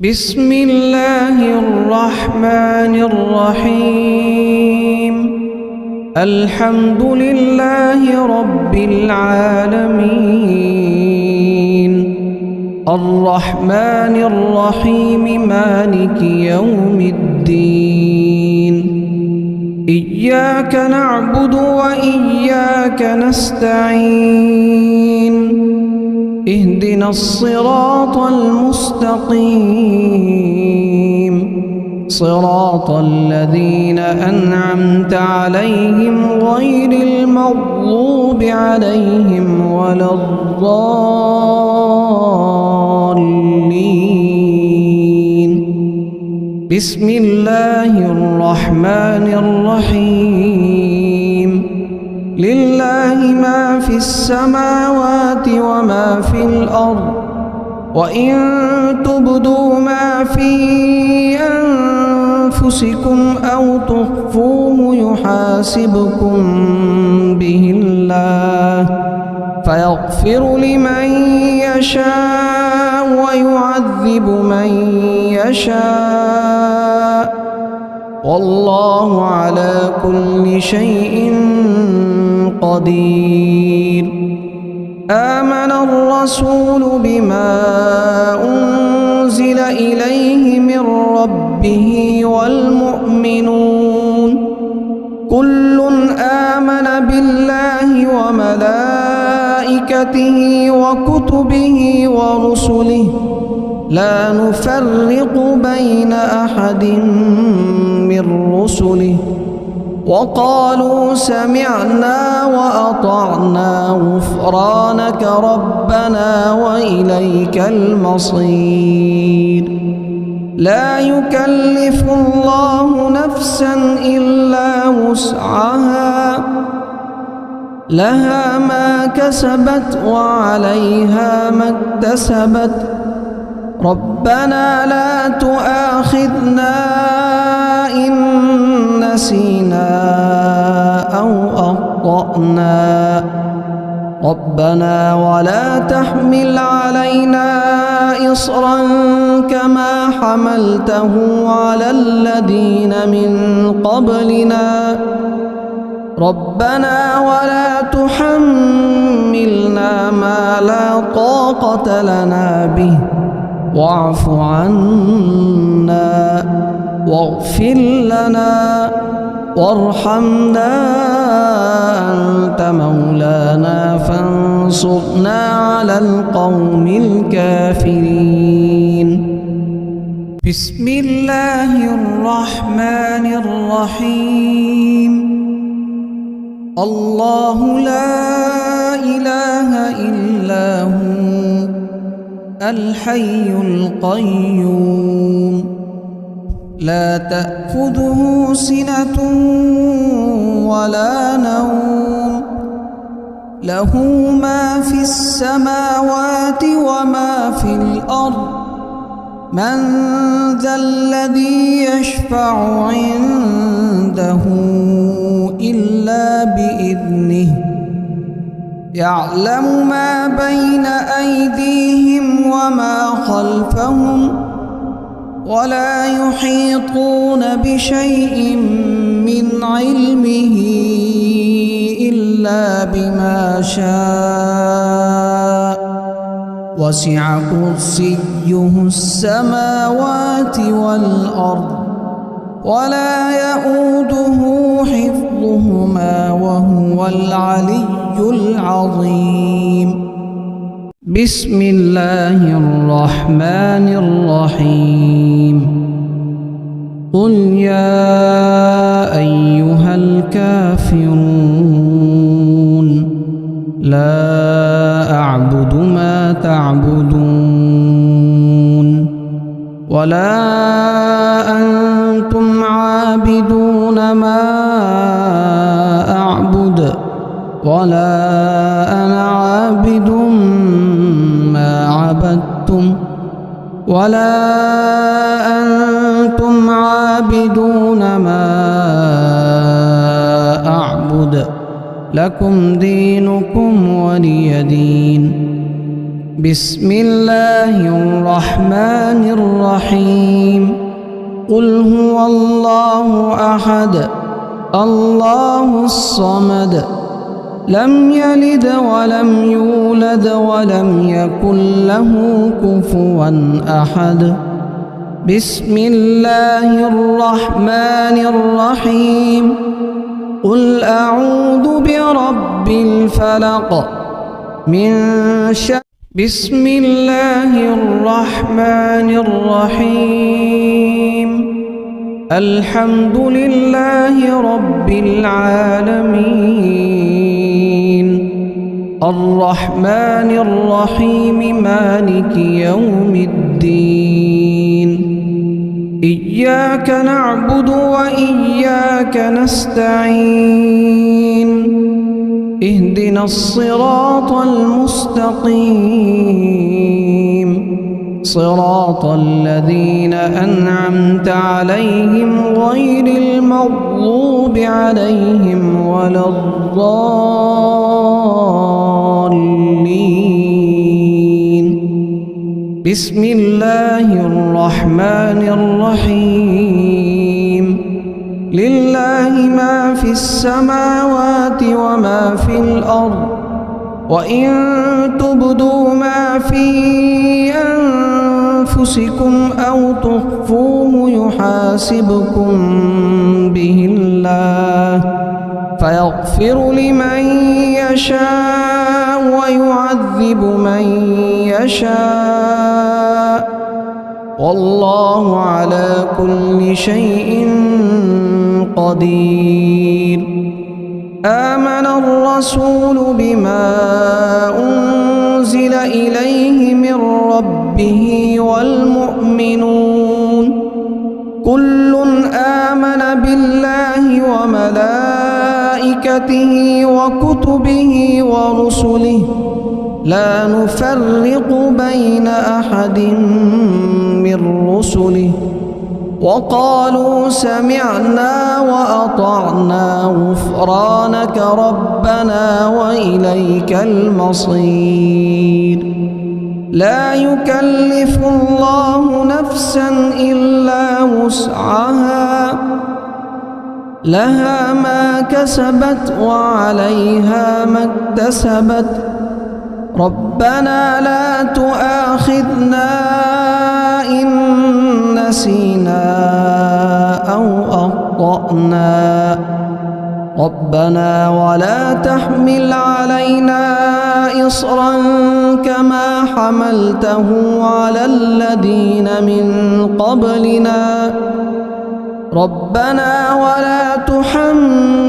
بسم الله الرحمن الرحيم. الحمد لله رب العالمين، الرحمن الرحيم، مالك يوم الدين. إياك نعبد وإياك نستعين، اهدنا الصراط المستقيم، صراط الذين أنعمت عليهم غير المغضوب عليهم ولا الضالين. بسم الله الرحمن الرحيم. لله ما في السماوات وما في الأرض، وإن تبدوا ما في أنفسكم أو تخفوه يحاسبكم به الله، فيغفر لمن يشاء ويعذب من يشاء، والله على كل شيء قدير. آمن الرسول بما أنزل إليه من ربه والمؤمنون كل آمن بالله وملائكته وكتبه ورسله، لا نفرق بين أحد من رسله، وقالوا سمعنا وأطعنا غفرانك ربنا وإليك المصير. لا يكلف الله نفسا إلا وسعها، لها ما كسبت وعليها ما اكتسبت. ربنا لا تؤاخذنا إن نسينا أو أخطأنا، ربنا ولا تحمل علينا إصرا كما حملته على الذين من قبلنا، ربنا ولا تحملنا ما لا طاقة لنا به، واعف عنا واغفر لنا وارحمنا، أنت مولانا فانصرنا على القوم الكافرين. بسم الله الرحمن الرحيم. الله لا إله إلا هو الحي القيوم، لا تأخذه سنة ولا نوم، له ما في السماوات وما في الأرض. من ذا الذي يشفع عنده إلا بإذنه، يعلم ما بين أيديهم وما خلفهم، ولا يحيطون بشيء من علمه إلا بما شاء، وسع كرسيه السماوات والأرض، ولا يؤوده حفظهما وهو العلي العظيم. بسم الله الرحمن الرحيم. قل يا أيها الكافرون لا أعبد ما تعبدون، ولا أنتم عابدون ما أعبد، ولا أنا عابد ما عبدتم، ولا أنتم عابدون ما أعبد، لكم دينكم ولي دين. بسم الله الرحمن الرحيم قل هو الله أحد الله الصمد لم يلد ولم يولد ولم يكن له كفوا أحد بسم الله الرحمن الرحيم قل أعوذ برب الفلق من شر بسم الله الرحمن الرحيم الحمد لله رب العالمين الرحمن الرحيم مالك يوم الدين إياك نعبد وإياك نستعين اهدنا الصراط المستقيم صراط الذين أنعمت عليهم غير المغضوب عليهم ولا الضالين بسم الله الرحمن الرحيم لله ما في السماوات وما في الأرض وإن تبدوا ما في أنفسكم أو تخفوه يحاسبكم به الله فيغفر لمن يشاء ويعذب من يشاء والله على كل شيء قدير آمن الرسول بما أنزل إليه من ربه والمؤمنون كل آمن بالله وملائكته وكتبه ورسله لا نفرق بين أحد من رسله وقالوا سمعنا وأطعنا غفرانك ربنا وإليك المصير لا يكلف الله نفسا إلا وسعها لها ما كسبت وعليها ما اكتسبت ربنا لا تؤاخذنا إن نسينا أو أخطأنا ربنا ولا تحمل علينا إصرا كما حملته على الذين من قبلنا ربنا ولا تحملنا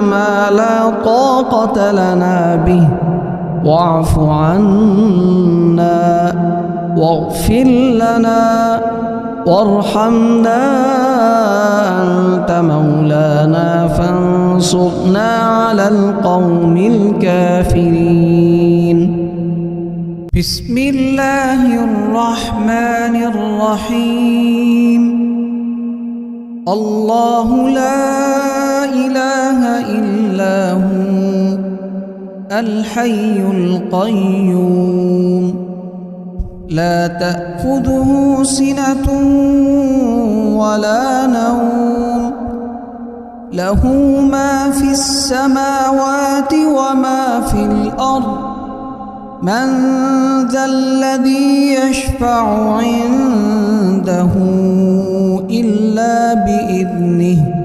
ما لا طاقة لنا به واعف عنا واغفر لنا وارحمنا أنت مولانا فانصرنا على القوم الكافرين بسم الله الرحمن الرحيم الله لا إله إلا هو الحي القيوم لا تأخذه سنة ولا نوم له ما في السماوات وما في الأرض من ذا الذي يشفع عنده إلا بإذنه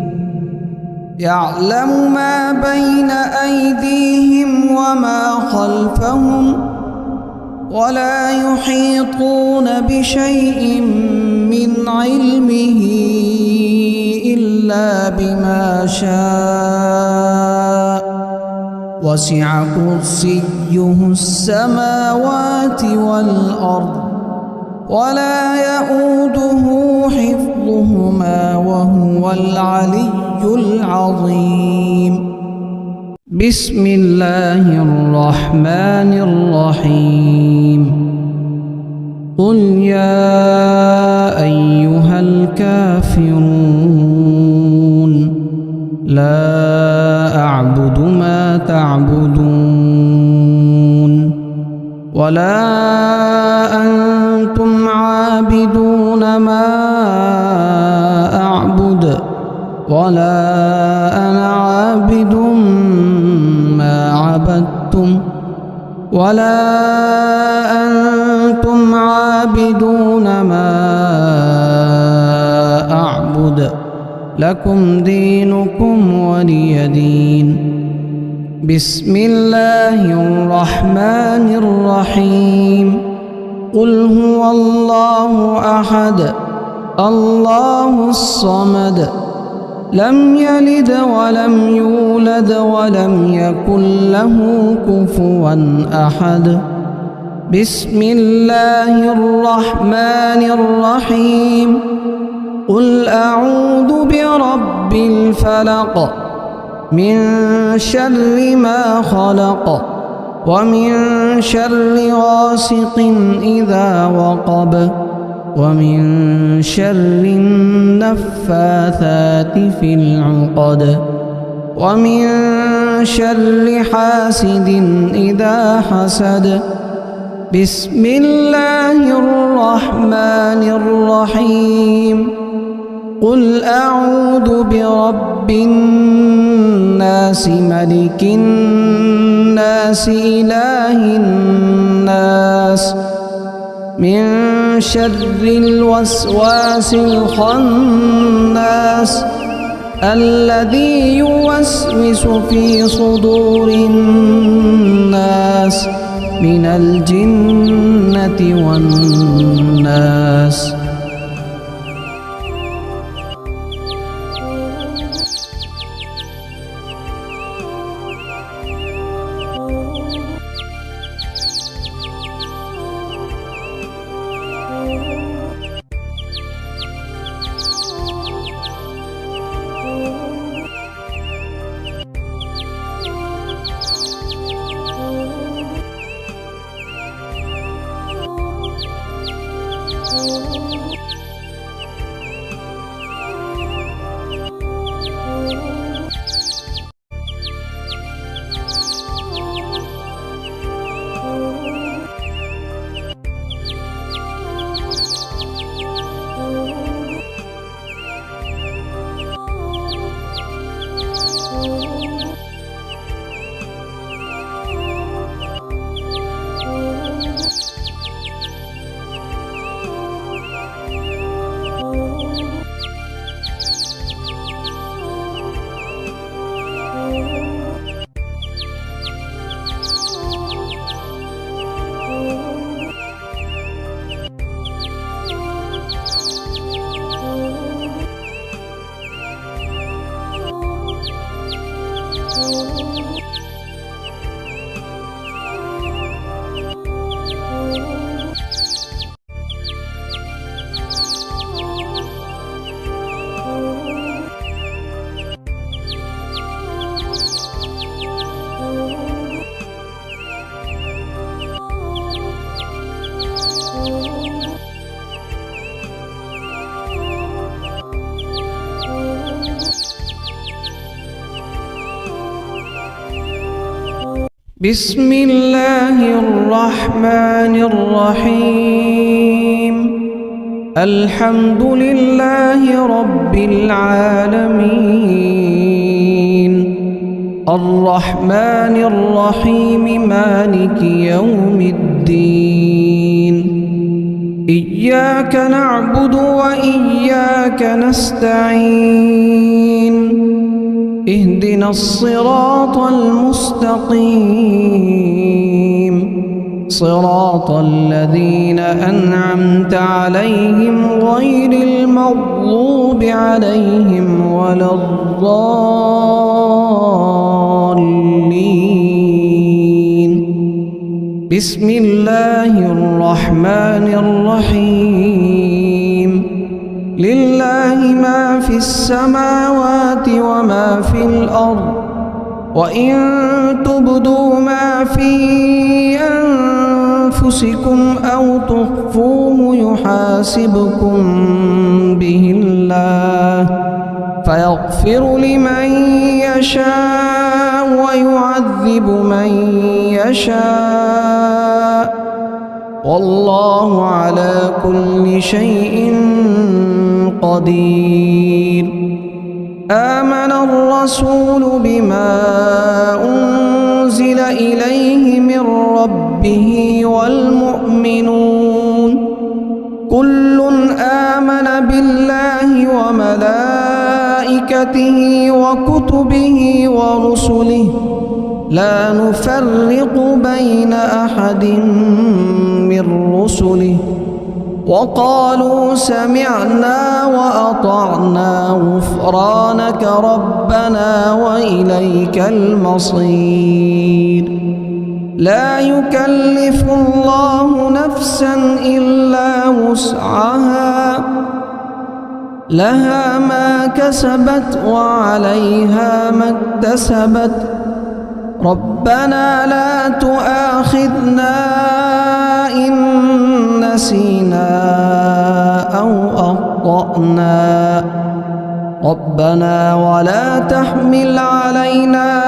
يعلم ما بين أيديهم وما خلفهم ولا يحيطون بشيء من علمه إلا بما شاء وسع كرسيه السماوات والأرض ولا يؤوده حفظهما وهو العلي العظيم بسم الله الرحمن الرحيم قل يا أيها الكافرون لا أعبد ما تعبدون ولا أنتم عابدون ما أعبد ولا أنا عابد ما عبدتم ولا أنتم عابدون ما أعبد لكم دينكم ولي دين. بسم الله الرحمن الرحيم. قل هو الله أحد الله الصمد لم يلد ولم يولد ولم يكن له كفوا أحد. بسم الله الرحمن الرحيم. قل أعوذ برب الفلق من شر ما خلق ومن شر غاسق إذا وقب ومن شر النفاثات في العقد ومن شر حاسد إذا حسد. بسم الله الرحمن الرحيم. قل أعوذ برب الناس ملك الناس إله الناس من شر الوسواس الخناس الذي يوسوس في صدور الناس من الجنة والناس. بسم الله الرحمن الرحيم. الحمد لله رب العالمين الرحمن الرحيم مالك يوم الدين. إياك نعبد وإياك نستعين. اهدنا الصراط المستقيم صراط الذين أنعمت عليهم غير المغضوب عليهم ولا الضالين. بسم الله الرحمن الرحيم. لله ما في السماوات وما في الأرض وإن تبدوا ما في أنفسكم أو تخفوه يحاسبكم به الله فيغفر لمن يشاء ويعذب من يشاء والله على كل شيء قدير. آمن الرسول بما أنزل إليه من ربه والمؤمنون كل آمن بالله وملائكته وكتبه ورسله لا نفرق بين أحد من رسله وقالوا سمعنا وأطعنا غفرانك ربنا وإليك المصير. لا يكلف الله نفسا إلا وسعها لها ما كسبت وعليها ما اكتسبت ربنا لا تؤاخذنا إن نسينا أو أخطأنا ربنا ولا تحمل علينا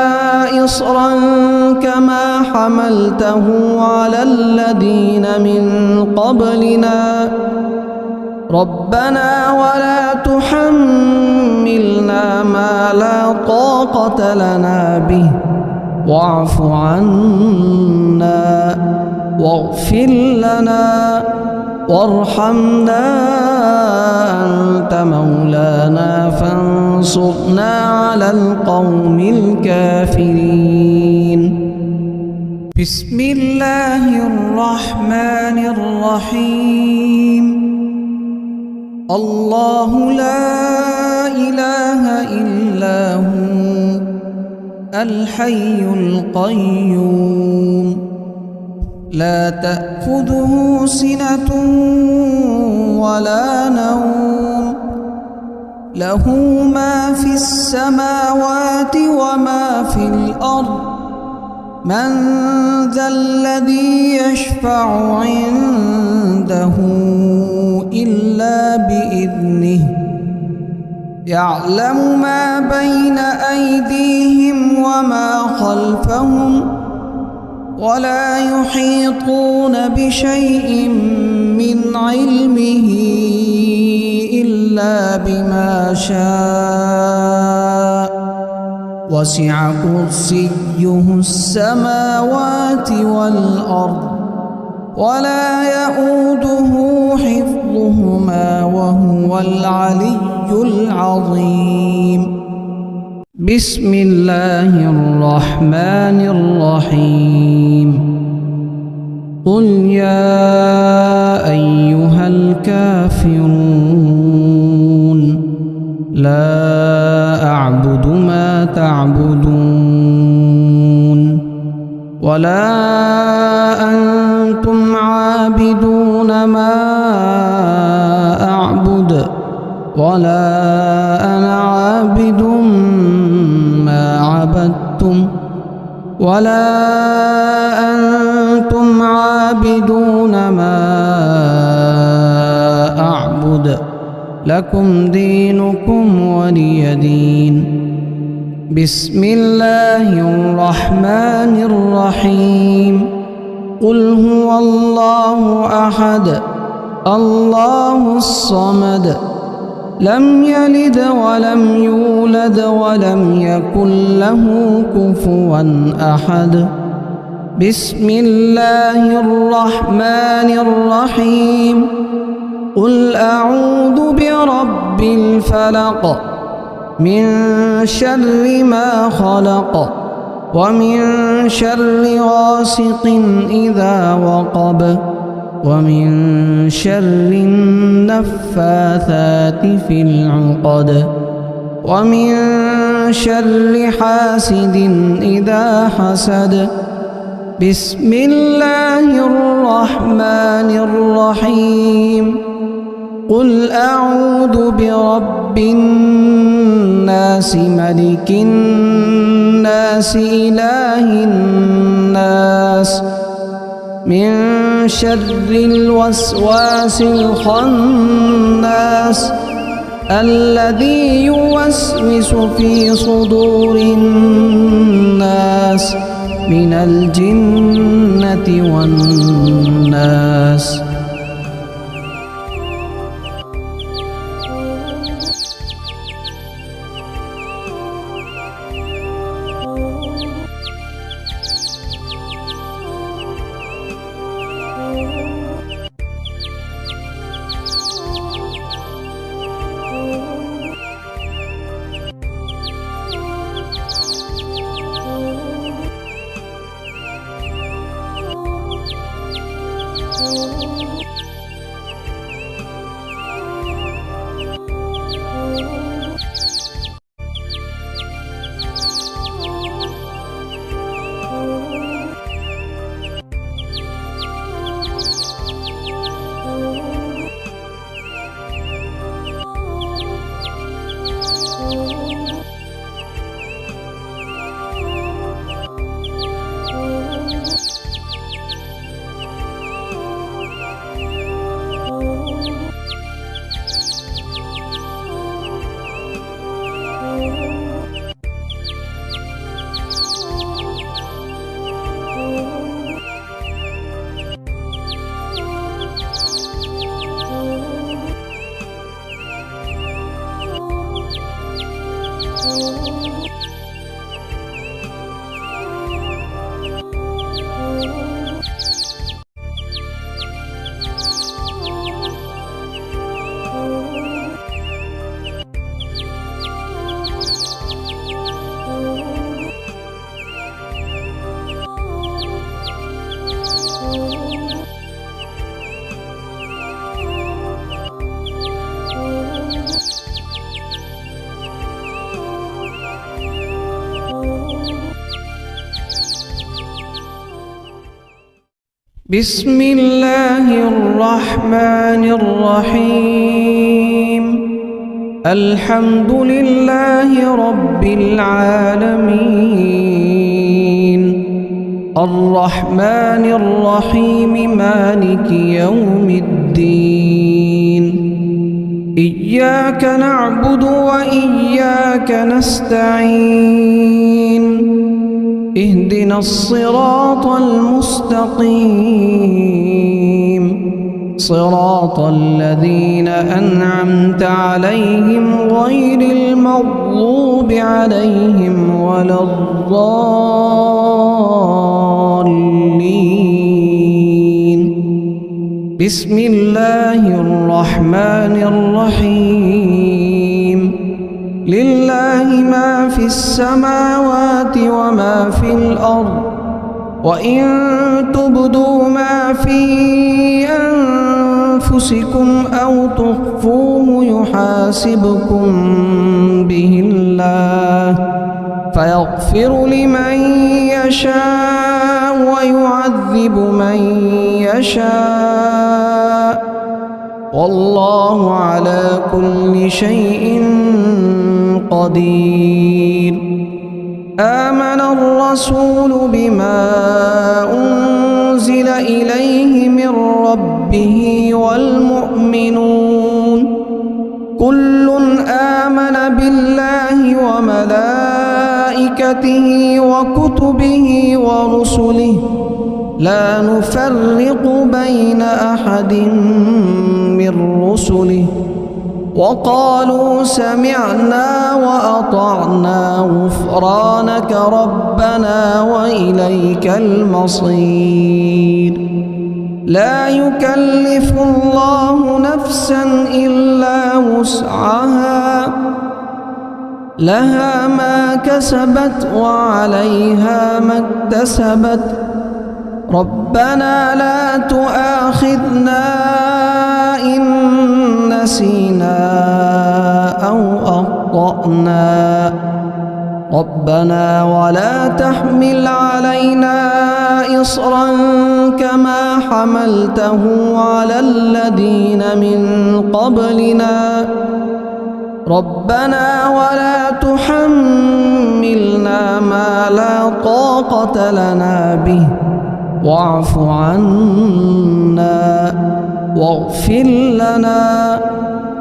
إصرا كما حملته على الذين من قبلنا ربنا ولا تحملنا ما لا طاقة لنا به واعف عنا واغفر لنا وارحمنا أنت مولانا فانصرنا على القوم الكافرين. بسم الله الرحمن الرحيم. الله لا إله إلا هو الحي القيوم لا تأخذه سنة ولا نوم له ما في السماوات وما في الأرض من ذا الذي يشفع عنده إلا بإذنه يعلم ما بين أيديهم وما خلفهم ولا يحيطون بشيء من علمه إلا بما شاء وسع كرسيه السماوات والأرض ولا يؤوده حفظهما وهو العلي العظيم. بسم الله الرحمن الرحيم. قل يا أيها الكافرون لا أعبد ما تعبدون ولا أنتم عابدون ما أعبد ولا أنا عابد ما عبدتم ولا أنتم عابدون ما أعبد لكم دينكم ولي دين. بسم الله الرحمن الرحيم. قل هو الله أحد الله الصمد لم يلد ولم يولد ولم يكن له كفوا أحد. بسم الله الرحمن الرحيم. قل أعوذ برب الفلق من شر ما خلق ومن شر غاسق إذا وقب ومن شر النفاثات في العقد ومن شر حاسد إذا حسد. بسم الله الرحمن الرحيم. قل أعوذ برب الناس ملك الناس إله الناس من شر الوسواس الخناس الذي يوسوس في صدور الناس من الجنة والناس. بسم الله الرحمن الرحيم. الحمد لله رب العالمين، الرحمن الرحيم، مالك يوم الدين. إياك نعبد وإياك نستعين، اهدنا الصراط المستقيم، صراط الذين أنعمت عليهم غير المغضوب عليهم ولا الضالين. بسم الله الرحمن الرحيم. لله ما في السماوات وما في الأرض، وإن تبدوا ما في أنفسكم أو تخفوه يحاسبكم به الله، فيغفر لمن يشاء ويعذب من يشاء، والله على كل شيء قدير. آمن الرسول بما أنزل إليه من ربه والمؤمنون كل آمن بالله وملائكته وكتبه ورسله لا نفرق بين أحد من رسله، وقالوا سمعنا وأطعنا غفرانك ربنا وإليك المصير. لا يكلف الله نفسا إلا وسعها، لها ما كسبت وعليها ما اكتسبت. ربنا لا تؤاخذنا إن نسينا أو أخطأنا، ربنا ولا تحمل علينا إصرا كما حملته على الذين من قبلنا، ربنا ولا تحملنا ما لا طاقة لنا به، واعف عنا واغفر لنا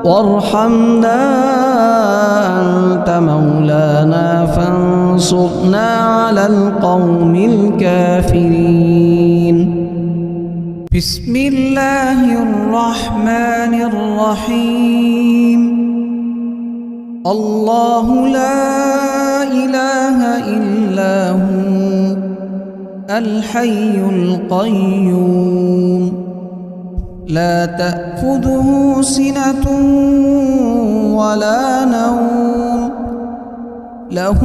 وارحمنا أنت مولانا فانصرنا على القوم الكافرين. بسم الله الرحمن الرحيم. الله لا إله إلا هو الحي القيوم لا تأخذه سنة ولا نوم له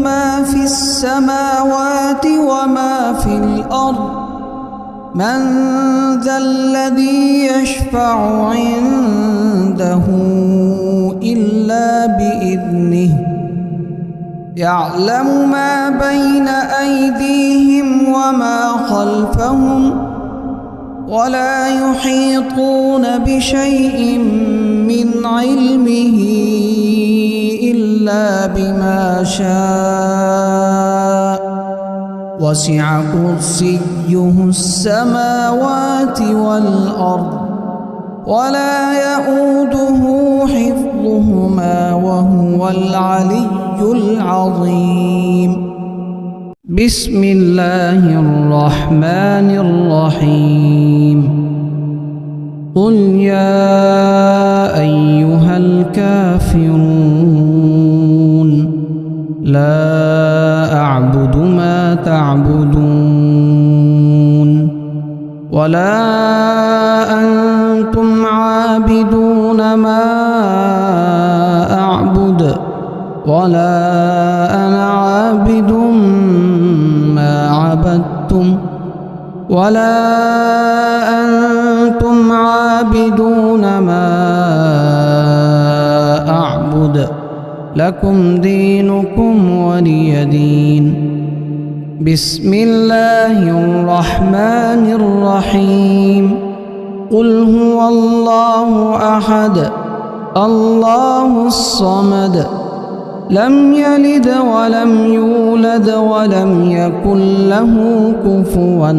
ما في السماوات وما في الأرض من ذا الذي يشفع عنده إلا بإذنه يعلم ما بين أيديهم وما خلفهم ولا يحيطون بشيء من علمه إلا بما شاء وسع كرسيه السماوات والأرض ولا يؤوده حفظهما وهو العلي العظيم. بسم الله الرحمن الرحيم. قل يا أيها الكافرون لا أعبد ما تعبدون ولا أنتم عابدون ما أعبد ولا أنا عابد ما عبدتم ولا أنتم عابدون ما أعبد لكم دينكم ولي دين. بسم الله الرحمن الرحيم. قل هو الله أحد الله الصمد لم يلد ولم يولد ولم يكن له كفوا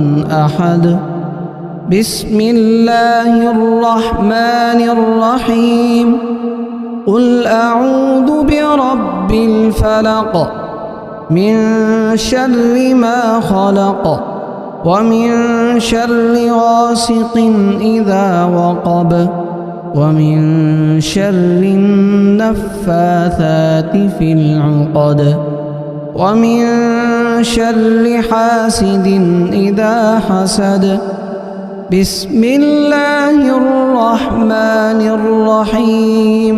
أحد. بسم الله الرحمن الرحيم. قل أعوذ برب الفلق من شر ما خلق ومن شر غاسق إذا وقب ومن شر النفاثات في العقد ومن شر حاسد إذا حسد. بسم الله الرحمن الرحيم.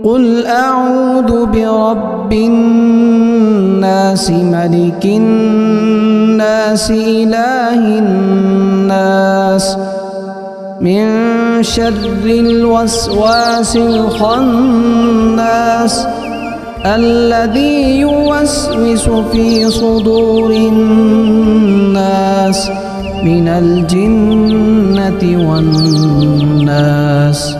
قل أعوذ برب الناس ملك الناس إله الناس من شر الوسواس الخناس الذي يوسوس في صدور الناس من الجنة والناس.